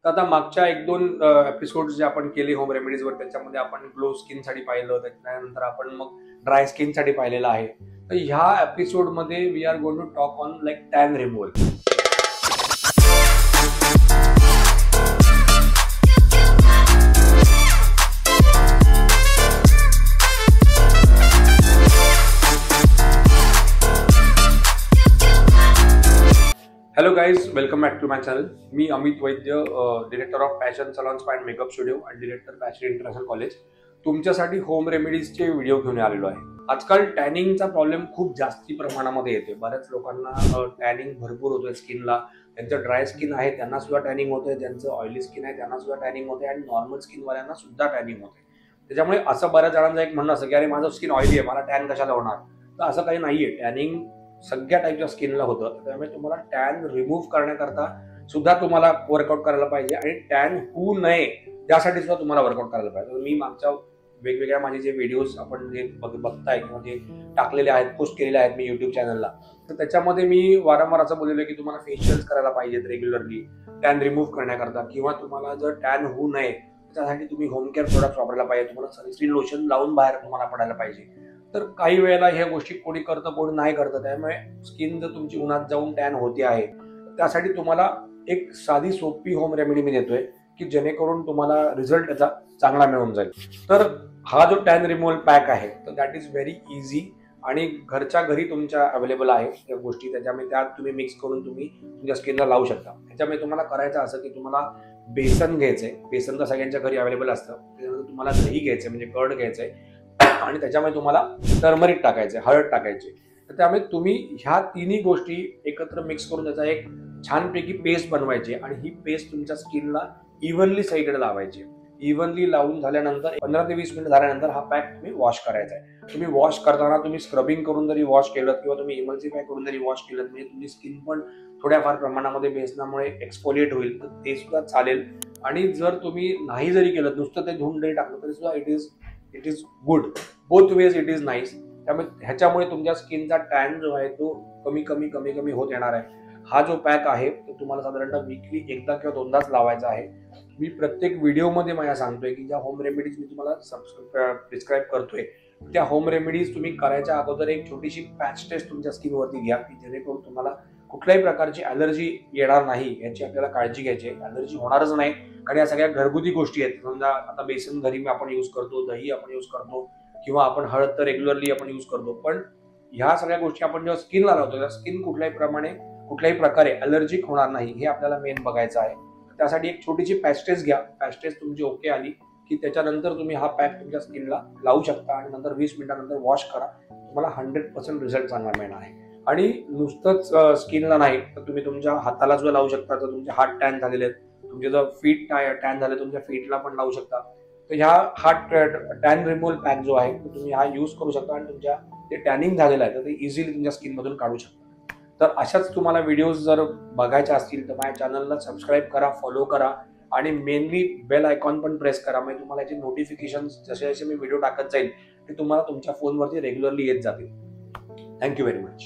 तर आता मागच्या 1-2 एपिसोड्स जे आपण केले होम रेमेडीजवर, त्याच्यामध्ये आपण ग्लो स्किनसाठी पाहिलं, त्याच्यानंतर आपण मग ड्राय स्किनसाठी पाहिलेलं आहे. तर ह्या एपिसोडमध्ये we are going to talk on like tan removal. Hello guys, welcome back to my channel. मी Amit Vaidya, director of fashion salon spa and makeup studio आणि डिरेक्टर फॅशन इंटरनॅशनल कॉलेज, तुमच्यासाठी होम रेमेडीजचे व्हिडिओ घेऊन आलेलो आहे. आजकाल टॅनिंगचा प्रॉब्लेम खूप जास्ती प्रमाणामध्ये येते. बऱ्याच लोकांना टॅनिंग भरपूर होतोय स्किनला. ज्यांचं ड्राय स्किन आहे त्यांना सुद्धा टॅनिंग होते, ज्यांचं ऑइली स्किन आहे त्यांना सुद्धा टॅनिंग होते आणि नॉर्मल स्किनवाल्यांना सुद्धा टॅनिंग होते. त्याच्यामुळे असं बऱ्याच जणांचं एक म्हणणं असतं की अरे माझं स्किन ऑइली आहे, मला टॅन कशाला होणार. तर असं काही नाहीये. टॅनिंग सगळ्या टाईपच्या स्किनला होतं. त्यामुळे तुम्हाला टॅन रिमूव्ह करण्याकरता सुद्धा तुम्हाला वर्कआउट करायला पाहिजे आणि टॅन होऊ नये त्यासाठी सुद्धा तुम्हाला वर्कआउट करायला पाहिजे. मी मागच्या वेगवेगळ्या माझे जे व्हिडिओज आपण जे बघताय किंवा जे टाकलेले आहेत, पोस्ट केलेले आहेत मी युट्यूब चॅनलला, तर त्याच्यामध्ये मी वारंवार असं बोललेलं आहे की तुम्हाला फेशियल्स करायला पाहिजेत रेग्युलरली टॅन रिमूव्ह करण्याकरता, किंवा तुम्हाला जर टॅन होऊ नये त्यासाठी तुम्ही होम केअर प्रोडक्ट वापरायला पाहिजे. तुम्हाला सनस्क्रीन लोशन लावून बाहेर तुम्हाला पडायला पाहिजे. तर काही वेळेला ह्या गोष्टी कोणी करतं कोणी नाही करतं. त्यामुळे स्किन जर तुमची उन्हात जाऊन टॅन होते आहे, त्यासाठी तुम्हाला एक साधी सोपी होम रेमेडी मी देतोय की जेणेकरून तुम्हाला रिझल्ट त्याचा चांगला मिळून जाईल. तर हा जो टॅन रिमूव्हल पॅक आहे तर दॅट इज व्हेरी इझी आणि घरच्या घरी तुमच्या अवेलेबल आहे त्या गोष्टी. त्याच्यामुळे त्यात तुम्ही मिक्स करून तुम्ही तुमच्या स्किनला लावू शकता. त्याच्यामुळे तुम्हाला करायचं असं की तुम्हाला बेसन घ्यायचंय. बेसन तर सगळ्यांच्या घरी अवेलेबल असतं. त्याच्यानंतर तुम्हाला दही घ्यायचंय म्हणजे कर्ड घ्यायचंय आणि त्याच्यामध्ये तुम्हाला टर्मरिक टाकायचे, हळद टाकायची. तर त्यामुळे तुम्ही ह्या तिन्ही गोष्टी एकत्र मिक्स करून त्याचा एक छानपैकी पेस्ट बनवायची आणि ही पेस्ट तुमच्या स्किनला इव्हनली साईडला लावायची. इव्हनली लावून झाल्यानंतर 15 ते 20 मिनिट झाल्यानंतर हा पॅक तुम्ही वॉश करायचा आहे. तुम्ही वॉश करताना तुम्ही स्क्रबिंग करून जरी वॉश केलं किंवा तुम्ही इमल्सिफाय करून जरी वॉश केलं म्हणजे तुमची स्किन पण थोड्याफार प्रमाणामध्ये बेसनामुळे एक्सफोलिएट होईल, तर ते सुद्धा चालेल. आणि जर तुम्ही नाही जरी केलं, नुसतं ते धुवून जरी टाकलं तरी सुद्धा it is good. Both ways it is nice. त्यामुळे ह्याच्यामुळे तुमच्या स्किनचा टॅन जो आहे तो कमी होत येणार आहे. हा जो पॅक आहे तो तुम्हाला साधारणतः वीकली एकदा किंवा दोनदाच लावायचा आहे. मी प्रत्येक व्हिडिओमध्ये मला सांगतोय की ज्या होम रेमेडीज मी तुम्हाला प्रिस्क्राईब करतोय त्या होम रेमेडीज तुम्ही करायच्या अगोदर एक छोटीशी पॅच टेस्ट तुमच्या स्किनवरती घ्या की जेणेकरून तुम्हाला कुठल्याही प्रकारची ॲलर्जी येणार नाही याची आपल्याला काळजी घ्यायची आहे. ॲलर्जी होणारच नाही कारण या सगळ्या घरगुती गोष्टी आहेत. समजा आता बेसन घरी आपण यूज करतो, दही आपण यूज करतो किंवा आपण हळद तर रेग्युलरली आपण यूज करतो, पण ह्या सगळ्या गोष्टी आपण जेव्हा स्किनला लावतो त्या स्किन कुठल्याही प्रकारे ॲलर्जिक होणार नाही हे आपल्याला मेन बघायचं आहे. त्यासाठी एक छोटीशी पॅच टेस्ट घ्या. पॅच टेस्ट तुमची ओके आली की त्याच्यानंतर तुम्ही हा पॅक तुमच्या स्किनला लावू शकता आणि नंतर 20 मिनिटानंतर वॉश करा. तुम्हाला 100% रिझल्ट चांगला मिळणार आहे. आणि नुसतंच स्किनला नाही तर तुम्ही तुमच्या हाताला सुद्धा लावू शकता. जर तुमचे हात टॅन झालेले आहेत, तुमचे जर फीट टॅन झाले तुमच्या फीटला पण लावू शकता. तर हा टॅन रिमूव्हल पॅक जो आहे तो तुम्ही हा यूज करू शकता आणि तुमच्या ते टॅनिंग झालेलं आहे तर ते इझिली तुमच्या स्किनमधून काढू शकता. तर अशाच तुम्हाला व्हिडिओज जर बघायच्या असतील तर माझ्या चॅनलला सबस्क्राईब करा, फॉलो करा आणि मेनली बेल आयकॉन पण प्रेस करा. म्हणजे तुम्हाला याचे नोटिफिकेशन जसे जसे मी व्हिडिओ टाकत जाईल ते तुम्हाला तुमच्या फोनवरती रेग्युलरली येत जातील. Thank you very much.